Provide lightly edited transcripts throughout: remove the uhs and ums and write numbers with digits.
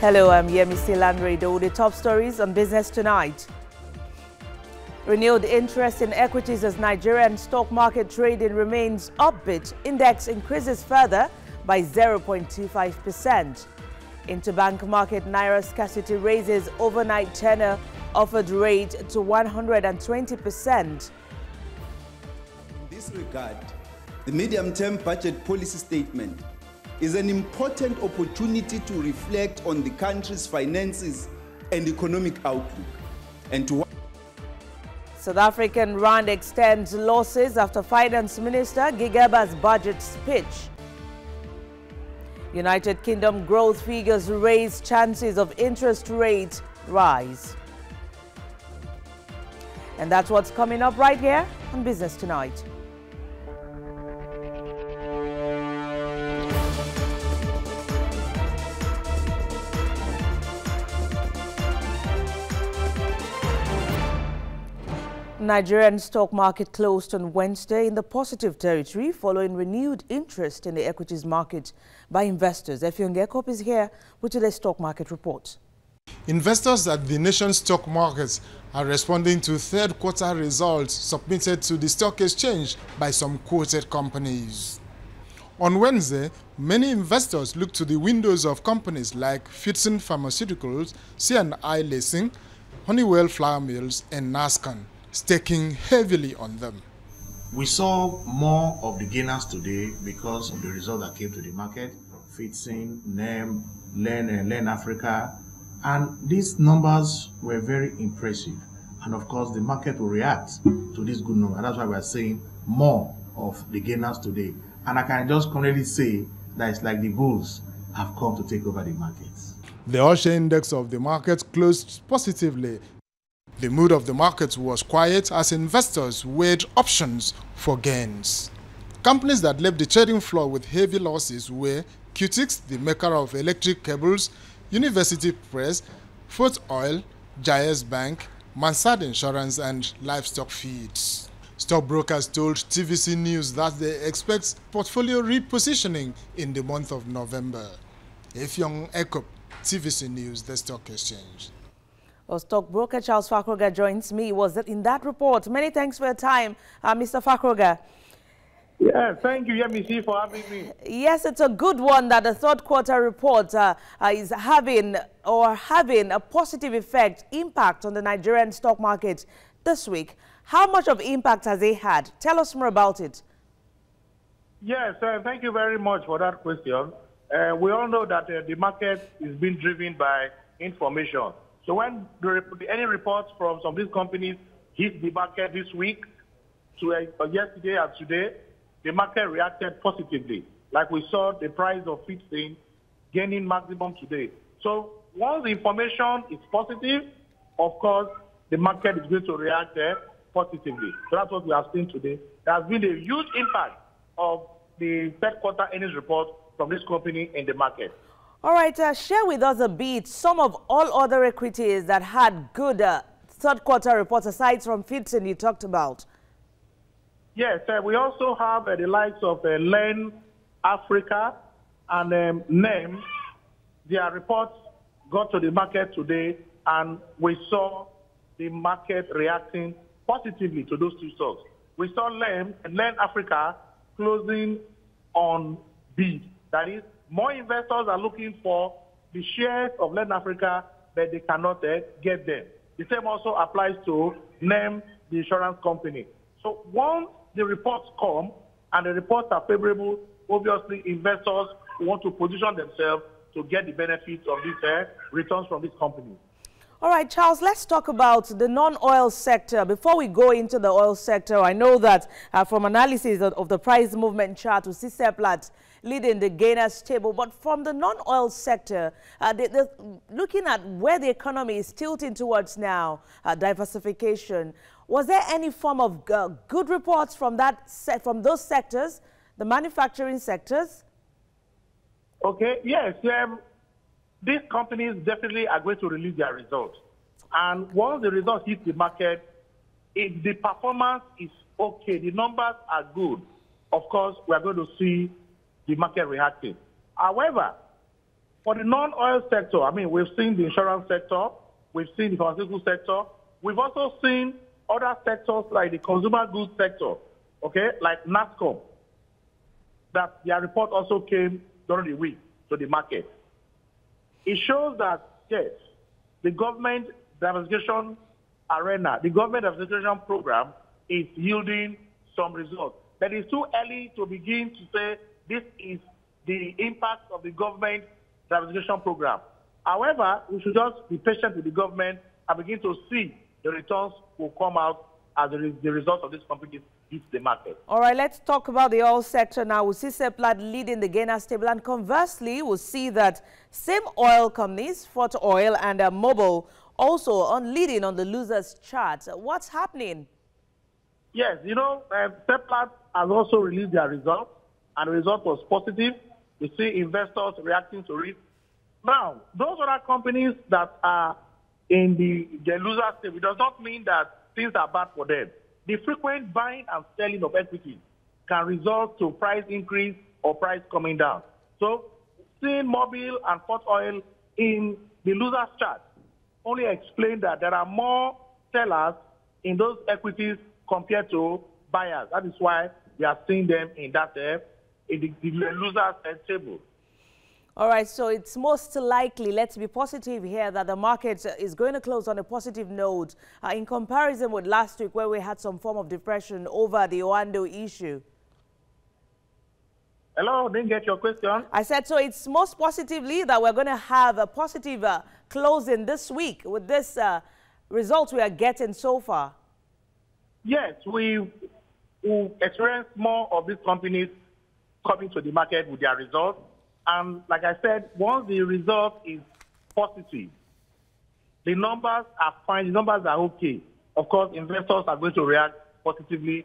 Hello, I'm Yemisi Lanredo. The top stories on Business Tonight. Renewed interest in equities as Nigerian stock market trading remains upbeat. Index increases further by 0.25%. Interbank market Naira scarcity raises overnight tenor offered rate to 120%. In this regard, the medium-term budget policy statement is an important opportunity to reflect on the country's finances and economic outlook. And to South African Rand extends losses after Finance Minister Gigeba's budget speech. United Kingdom growth figures raise chances of interest rate rise. And that's what's coming up right here on Business Tonight. Nigerian stock market closed on Wednesday in the positive territory following renewed interest in the equities market by investors. Effiong Ekop is here with today's stock market report. Investors at the nation's stock markets are responding to third quarter results submitted to the stock exchange by some quoted companies. On Wednesday, many investors looked to the windows of companies like Fitson Pharmaceuticals, C&I Lacing, Honeywell Flour Mills, and Nascan, staking heavily on them. We saw more of the gainers today because of the result that came to the market, Fitson, NEM, Len Africa, and these numbers were very impressive. And of course, the market will react to this good number. That's why we're seeing more of the gainers today. And I can just currently say that it's like the bulls have come to take over the markets. The all-share index of the market closed positively. The mood of the market was quiet as investors weighed options for gains. Companies that left the trading floor with heavy losses were Qtix, the maker of electric cables, University Press, Foot Oil, Jayes Bank, Mansard Insurance, and Livestock Feeds. Stockbrokers told TVC News that they expect portfolio repositioning in the month of November. Effiong Ekop, TVC News, the Stock Exchange. Well, stockbroker Charles Fakrogha joins me. Was that in that report? Many thanks for your time, Mr. Fakrogha. Yeah, thank you, Yemisi, for having me. Yes, it's a good one that the third quarter report is having a positive impact on the Nigerian stock market this week. How much of impact has it had? Tell us more about it. Yes, thank you very much for that question. We all know that the market is being driven by information. So when any reports from some of these companies hit the market this week, to yesterday and today, the market reacted positively. Like we saw the price of Fitson gaining maximum today. So once the information is positive, of course, the market is going to react positively. So that's what we have seen today. There has been a huge impact of the third quarter earnings report from this company in the market. All right, share with us a bit some of all other equities that had good third quarter reports aside from Fitson you talked about. Yes, we also have the likes of Len Africa and NEM. Their reports got to the market today, and we saw the market reacting positively to those two stocks. We saw Len Africa closing on bid. That is, more investors are looking for the shares of Len Africa, but they cannot get them. The same also applies to NEM, the insurance company. So once the reports come and the reports are favorable, obviously investors want to position themselves to get the benefits of these returns from these companies. All right, Charles, let's talk about the non-oil sector. Before we go into the oil sector, I know that from analysis of the price movement chart, we see Seplat leading the gainers table. But from the non-oil sector, looking at where the economy is tilting towards now, diversification, was there any form of good reports from those sectors, the manufacturing sectors? Okay, yes. These companies definitely are going to release their results. And once the results hit the market, if the performance is okay, the numbers are good, of course, we are going to see the market reacting. However, For the non-oil sector, I mean, we've seen the insurance sector, we've seen the pharmaceutical sector, we've also seen other sectors like the consumer goods sector, okay, like NASCOM, that their report also came during the week to the market. It shows that, yes, the government diversification arena, the government diversification program is yielding some results. But it's too early to begin to say this is the impact of the government diversification program. However, we should just be patient with the government and begin to see the returns will come out as the result of this company hits the market. All right, let's talk about the oil sector now. We see Seplat leading the gainers table, and conversely, we'll see that same oil companies, Fort Oil and Mobil, also on leading on the losers chart. What's happening? Yes, you know, Seplat has also released their results, and the result was positive. We see investors reacting to it. Now, those other companies that are in the loser state, it does not mean that things are bad for them. The frequent buying and selling of equity can result to price increase or price coming down. So, seeing Mobil and Fort Oil in the losers chart only explain that there are more sellers in those equities compared to buyers. That is why we are seeing them in that in the losers table. All right, so it's most likely, let's be positive here, that the market is going to close on a positive note in comparison with last week where we had some form of depression over the Oando issue. Hello, didn't get your question. I said, so it's most positively that we're going to have a positive closing this week with this result we are getting so far. Yes, we will experience more of these companies coming to the market with their results. And like I said, once the result is positive, the numbers are fine, the numbers are okay. Of course, investors are going to react positively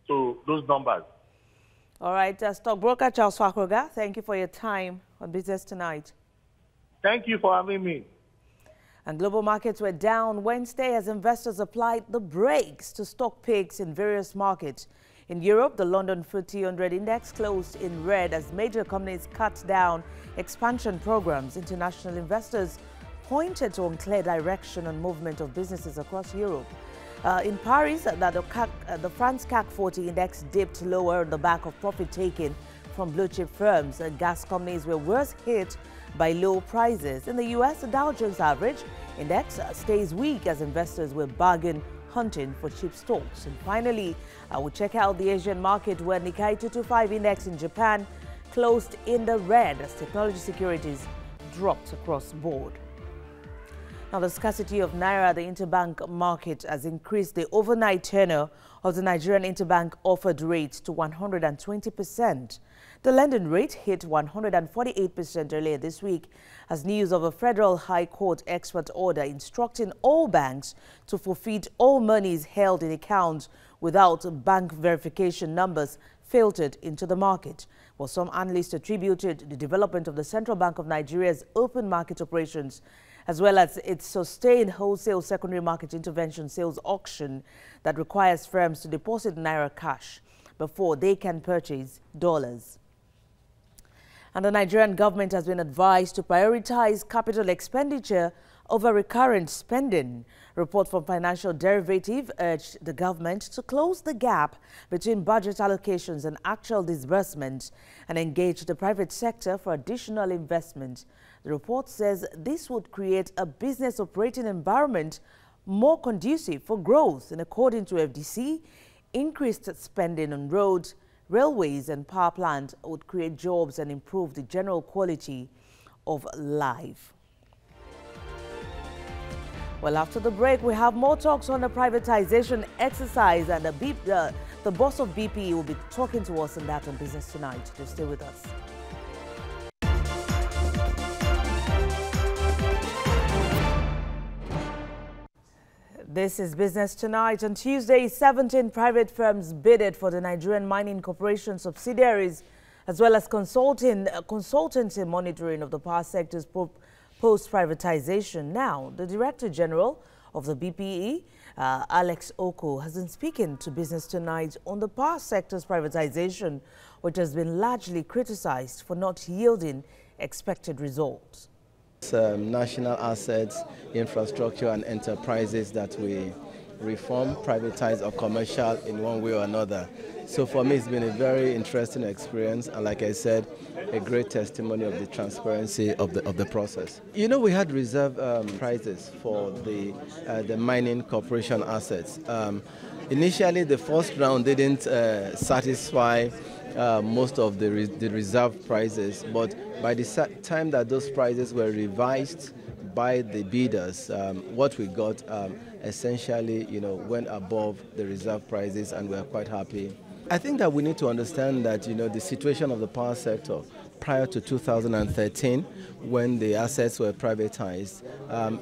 to those numbers. All right, stockbroker Charles Fakrogha, thank you for your time on Business Tonight. Thank you for having me. And global markets were down Wednesday as investors applied the brakes to stock picks in various markets. In Europe, the London FTSE 100 index closed in red as major companies cut down expansion programs. International investors pointed to unclear direction and movement of businesses across Europe. In Paris, the France CAC 40 index dipped lower on the back of profit-taking from blue-chip firms. Gas companies were worse hit by low prices. In the U.S., the Dow Jones Average Index stays weak as investors were bargain hunting for cheap stocks. And finally, we'll check out the Asian market where Nikkei 225 index in Japan closed in the red as technology securities dropped across the board. Now, the scarcity of Naira, the interbank market, has increased the overnight tenor of the Nigerian interbank offered rate to 120%. The lending rate hit 148% earlier this week as news of a federal high court expert order instructing all banks to forfeit all monies held in accounts without bank verification numbers filtered into the market. Well, some analysts attributed the development of the Central Bank of Nigeria's open market operations as well as its sustained wholesale secondary market intervention sales auction that requires firms to deposit Naira cash before they can purchase dollars. And the Nigerian government has been advised to prioritize capital expenditure over recurrent spending. Report from Financial Derivative urged the government to close the gap between budget allocations and actual disbursements and engage the private sector for additional investment. The report says this would create a business operating environment more conducive for growth. And according to FDC, increased spending on roads, railways and power plants would create jobs and improve the general quality of life. Well, after the break, we have more talks on the privatization exercise, and the boss of BP will be talking to us on that on Business Tonight. Just stay with us. This is Business Tonight. On Tuesday, 17 private firms bidded for the Nigerian Mining Corporation subsidiaries, as well as consultancy monitoring of the power sector's post-privatization. Now, the Director General of the BPE, Alex Oko, has been speaking to Business Tonight on the power sector's privatization, which has been largely criticized for not yielding expected results. National assets, infrastructure and enterprises that we reform, privatize or commercial in one way or another. So for me it's been a very interesting experience, and like I said, a great testimony of the transparency of the process. You know, we had reserve prices for the mining corporation assets. Initially the first round didn't satisfy most of the reserve prices, but by the time that those prices were revised by the bidders, what we got essentially, went above the reserve prices, and we are quite happy. I think that we need to understand that, the situation of the power sector prior to 2013, when the assets were privatized,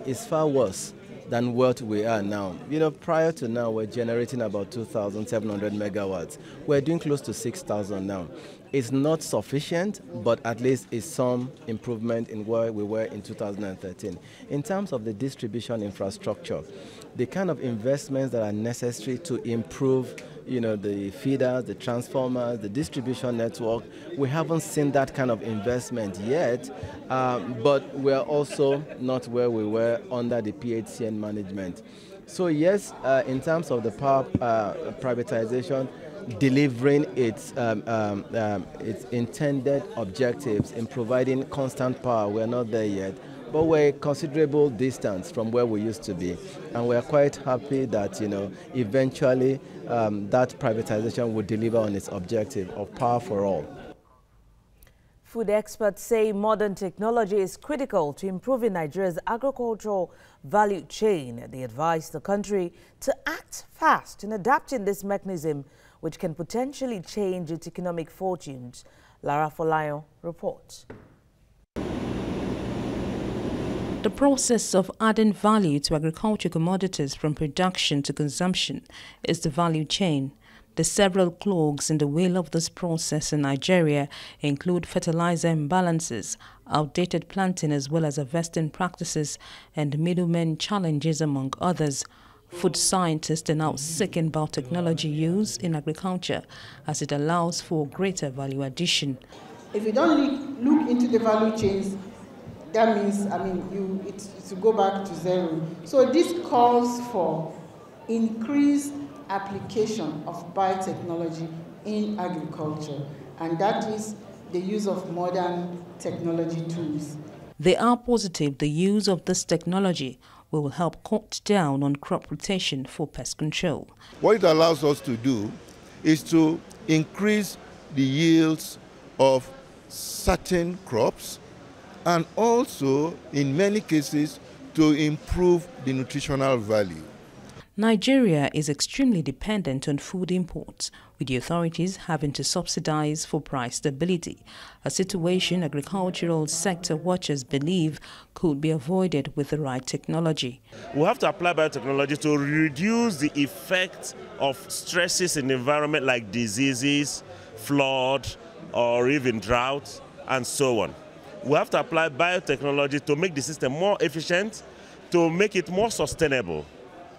is far worse than what we are now. Prior to now, we're generating about 2,700 megawatts. We're doing close to 6,000 now. It's not sufficient, but at least it's some improvement in where we were in 2013. In terms of the distribution infrastructure, the kind of investments that are necessary to improve the feeders, the transformers, the distribution network, we haven't seen that kind of investment yet, but we're also not where we were under the PHCN management. So yes, in terms of the power privatization, delivering its intended objectives in providing constant power, we're not there yet. But we're a considerable distance from where we used to be. And we're quite happy that, eventually that privatization will deliver on its objective of power for all. Food experts say modern technology is critical to improving Nigeria's agricultural value chain. They advise the country to act fast in adapting this mechanism, which can potentially change its economic fortunes. Lara Folayo reports. The process of adding value to agricultural commodities from production to consumption is the value chain. The several clogs in the wheel of this process in Nigeria include fertilizer imbalances, outdated planting as well as harvesting practices, and middlemen challenges, among others. Food scientists are now seeking biotechnology use in agriculture as it allows for greater value addition. If you don't look into the value chains, that means, it's to go back to zero. So this calls for increased application of biotechnology in agriculture, and that is the use of modern technology tools. They are positive the use of this technology will help cut down on crop rotation for pest control. What it allows us to do is to increase the yields of certain crops, and also, in many cases, to improve the nutritional value. Nigeria is extremely dependent on food imports, with the authorities having to subsidize for price stability, a situation agricultural sector watchers believe could be avoided with the right technology. We have to apply biotechnology to reduce the effect of stresses in the environment like diseases, flood, or even drought, and so on. We have to apply biotechnology to make the system more efficient, to make it more sustainable.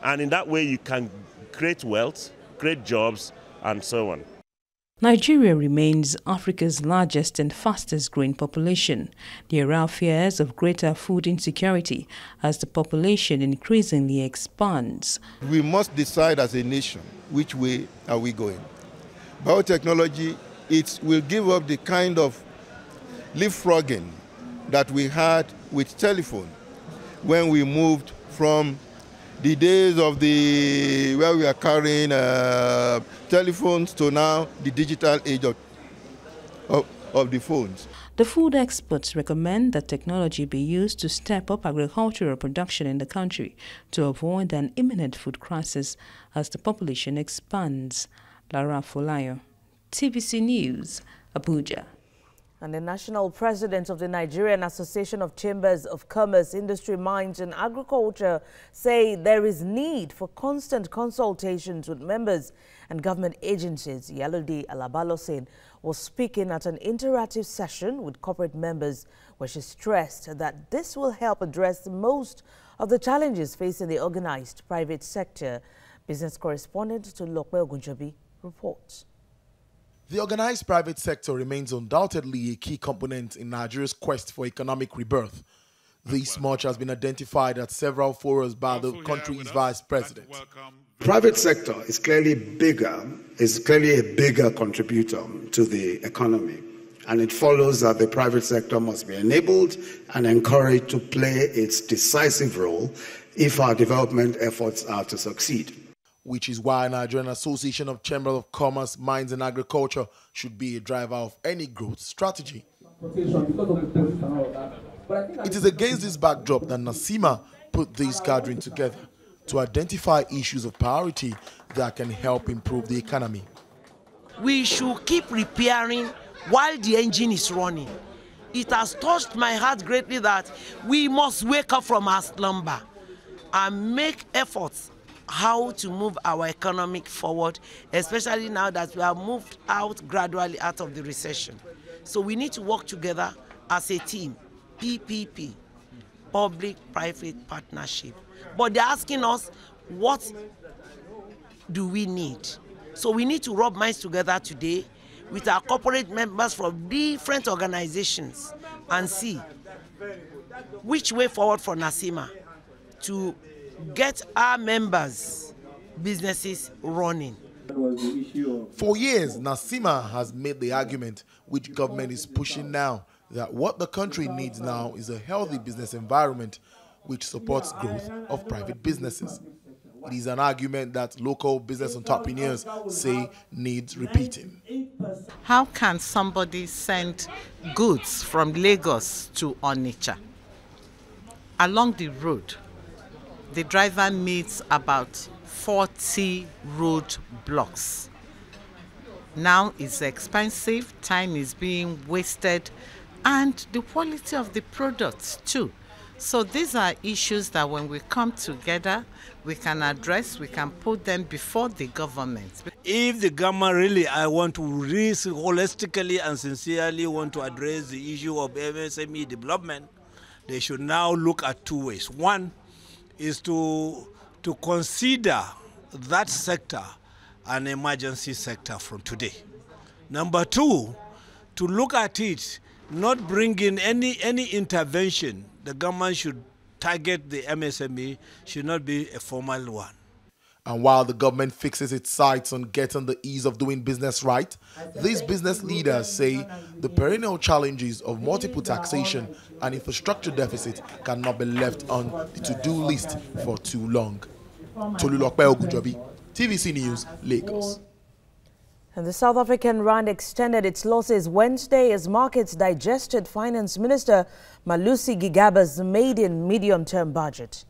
And in that way, you can create wealth, create jobs, and so on. Nigeria remains Africa's largest and fastest growing population. There are fears of greater food insecurity as the population increasingly expands. We must decide as a nation which way are we going. Biotechnology, it will give up the kind of leapfrogging that we had with telephone when we moved from the days of where we are carrying telephones to now the digital age of the phones. The food experts recommend that technology be used to step up agricultural production in the country to avoid an imminent food crisis as the population expands. Lara Folayo, TVC News, Abuja. And the national president of the Nigerian Association of Chambers of Commerce, Industry, Mines and Agriculture say there is need for constant consultations with members and government agencies. Yalode Alabalosin was speaking at an interactive session with corporate members where she stressed that this will help address most of the challenges facing the organized private sector. Business correspondent to Lokwe Ogunjobi reports. The organized private sector remains undoubtedly a key component in Nigeria's quest for economic rebirth. This much has been identified at several forums by the country's vice president. Private sector is clearly a bigger contributor to the economy, and it follows that the private sector must be enabled and encouraged to play its decisive role if our development efforts are to succeed. Which is why Nigerian Association of Chambers of Commerce, Mines and Agriculture should be a driver of any growth strategy. It is against this backdrop that NASIMA put this gathering together to identify issues of priority that can help improve the economy. We should keep repairing while the engine is running. It has touched my heart greatly that we must wake up from our slumber and make efforts how to move our economy forward, especially now that we have moved gradually out of the recession. So we need to work together as a team, PPP, public-private partnership. But they're asking us, what do we need? So we need to rub minds together today with our corporate members from different organizations and see which way forward for NASIMA to get our members' businesses running. For years, NASIMA has made the argument, which government is pushing now, that what the country needs now is a healthy business environment which supports growth of private businesses. It is an argument that local business entrepreneurs say needs repeating. How can somebody send goods from Lagos to Onitsha? Along the road, the driver meets about 40 road blocks. Now it's expensive, time is being wasted, and the quality of the products too. So these are issues that when we come together, we can address, we can put them before the government. If the government really want to holistically and sincerely want to address the issue of MSME development, they should now look at two ways. One is to consider that sector an emergency sector from today. Number two, to look at it, not bring in any intervention. The government should target the MSME, should not be a formal one. And while the government fixes its sights on getting the ease of doing business right, these business leaders say the perennial challenges of multiple taxation and infrastructure deficit cannot be left on the to-do list for too long. Tolulope Ogunjobi, TVC News, Lagos. And the South African rand extended its losses Wednesday as markets digested Finance Minister Malusi Gigaba's maiden medium-term budget.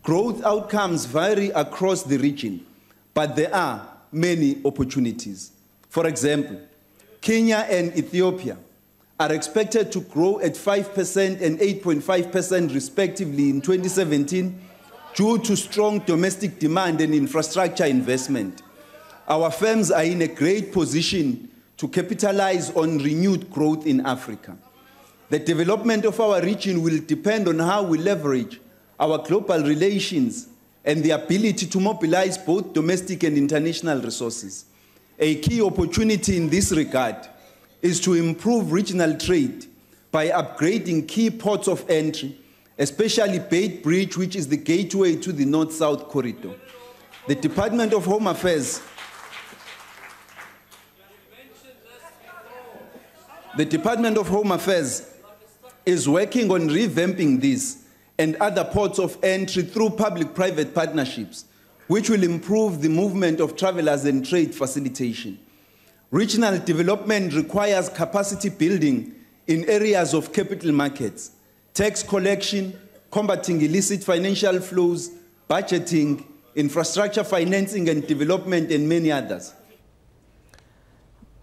Growth outcomes vary across the region, but there are many opportunities. For example, Kenya and Ethiopia are expected to grow at 5% and 8.5% respectively in 2017 due to strong domestic demand and infrastructure investment. Our firms are in a great position to capitalize on renewed growth in Africa. The development of our region will depend on how we leverage our global relations and the ability to mobilize both domestic and international resources. A key opportunity in this regard is to improve regional trade by upgrading key ports of entry, especially Beit Bridge, which is the gateway to the North-South corridor. The Department of Home Affairs is working on revamping this and other ports of entry through public-private partnerships, which will improve the movement of travelers and trade facilitation. Regional development requires capacity building in areas of capital markets, tax collection, combating illicit financial flows, budgeting, infrastructure financing and development, and many others.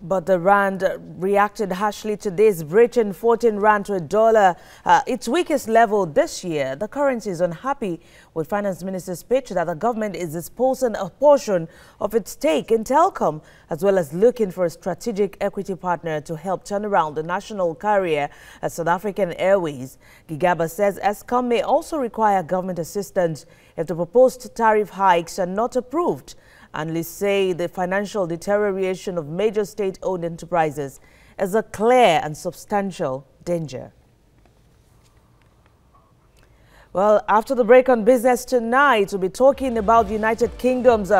But the rand reacted harshly to this, breaching 14 rand to a dollar, its weakest level this year. The currency is unhappy with Finance Minister's speech that the government is disposing a portion of its stake in Telkom, as well as looking for a strategic equity partner to help turn around the national carrier at South African Airways. Gigaba says Eskom may also require government assistance if the proposed tariff hikes are not approved. Analysts say the financial deterioration of major state-owned enterprises is a clear and substantial danger. Well, after the break on business tonight, we'll be talking about the United Kingdom's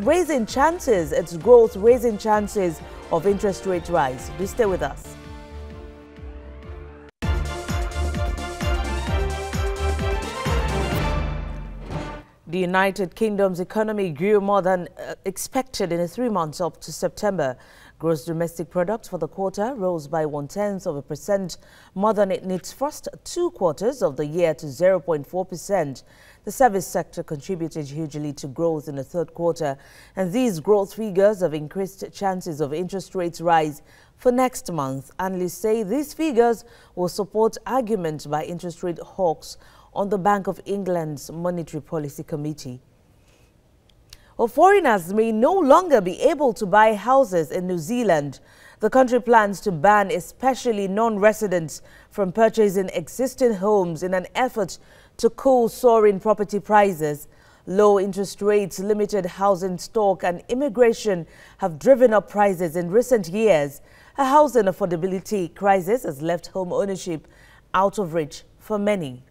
raising chances, its growth raising chances of interest rate rise. Do stay with us. The United Kingdom's economy grew more than expected in the 3 months up to September. Gross domestic product for the quarter rose by 0.1% more than in its first 2 quarters of the year to 0.4%. The service sector contributed hugely to growth in the third quarter, and these growth figures have increased chances of interest rates rise for next month. Analysts say these figures will support argument by interest rate hawks on the Bank of England's Monetary Policy Committee. Well, foreigners may no longer be able to buy houses in New Zealand. The country plans to ban especially non-residents from purchasing existing homes in an effort to cool soaring property prices. Low interest rates, limited housing stock and immigration have driven up prices in recent years. A housing affordability crisis has left home ownership out of reach for many.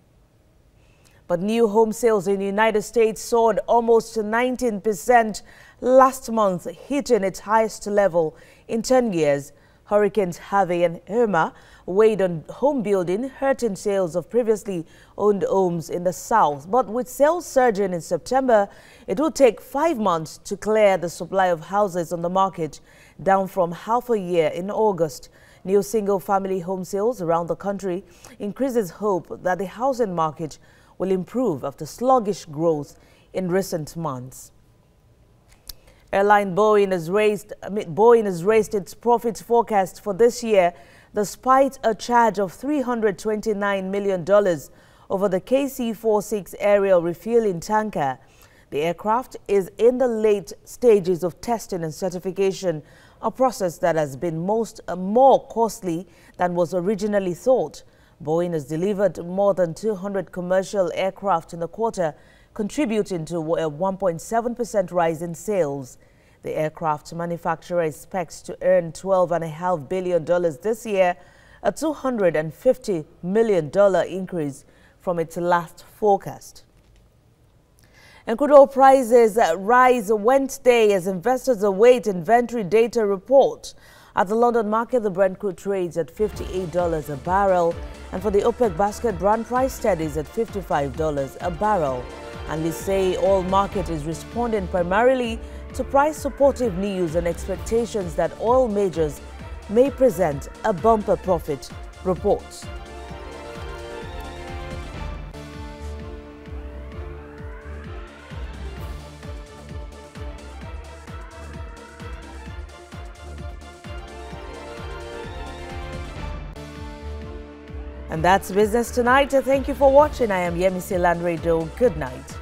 But new home sales in the United States soared almost 19% last month, hitting its highest level in 10 years. Hurricanes Harvey and Irma weighed on home building, hurting sales of previously owned homes in the South. But with sales surging in September, it will take 5 months to clear the supply of houses on the market, down from half a year in August. New single-family home sales around the country increases hope that the housing market will improve after sluggish growth in recent months. Airline Boeing has raised its profit forecast for this year despite a charge of $329 million over the KC-46 aerial refueling tanker. The aircraft is in the late stages of testing and certification, a process that has been more costly than was originally thought. Boeing has delivered more than 200 commercial aircraft in the quarter, contributing to a 1.7% rise in sales. The aircraft manufacturer expects to earn $12.5 billion this year, a $250 million increase from its last forecast. And crude oil prices rise Wednesday as investors await inventory data report. At the London market, the Brent crude trades at $58 a barrel, and for the OPEC basket, Brent price steadies at $55 a barrel. Analysts say oil market is responding primarily to price-supportive news and expectations that oil majors may present a bumper profit report. And that's Business Tonight. Thank you for watching. I am Yemisi Lanredo. Good night.